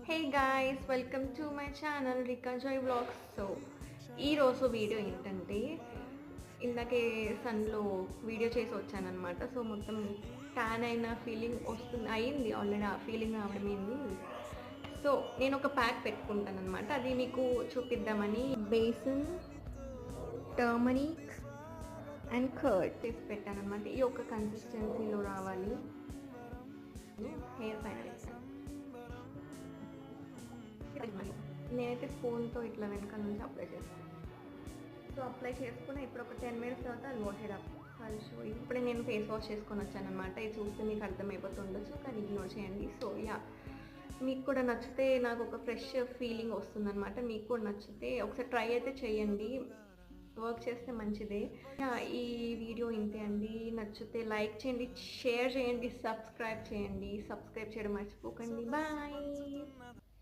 Hey guys, welcome to my channel Rica Joy vlogs. So ఈరోజు video ఏంటంటే, ఇందాకే సన్లో video చేసి వచ్చానమాట. సో మొత్తం ట్యాన్ అయిన ఫీలింగ్ అయింది ఆల్రెడీ, ఆ ఫీలింగ్ రావడమైంది. సో నేను ఒక ప్యాక్ పెట్టుకుంటాను అనమాట, అది మీకు చూపిద్దామని. బేసన్, టర్మరిక్ అండ్ కర్డ్ చేసి పెట్టాను అనమాట. ఈ ఒక కన్సిస్టెన్సీలో రావాలి. హెయిర్ పైన వేసాను. నేనైతే స్పూన్తో ఇట్లా వెనకాల నుంచి అప్లై చేస్తాను. సో అప్లై చేసుకుని ఇప్పుడు ఒక 10 మినిట్స్ తర్వాత అది వాష్ అప్. సో ఇప్పుడే నేను ఫేస్ వాష్ చేసుకొని వచ్చాను అనమాట. ఇది చూస్తే మీకు అర్థమైపోతుండొచ్చు, కానీ ఇగ్నోర్ చేయండి. సో యా, మీకు కూడా నచ్చితే నాకు ఒక ఫ్రెష్ ఫీలింగ్ వస్తుందన్నమాట. మీకు కూడా నచ్చితే ఒకసారి ట్రై అయితే చేయండి, వర్క్ చేస్తే మంచిదే. ఈ వీడియో ఇంతే అండి. నచ్చితే లైక్ చేయండి, షేర్ చేయండి, సబ్స్క్రైబ్ చేయడం మర్చిపోకండి. బాయ్.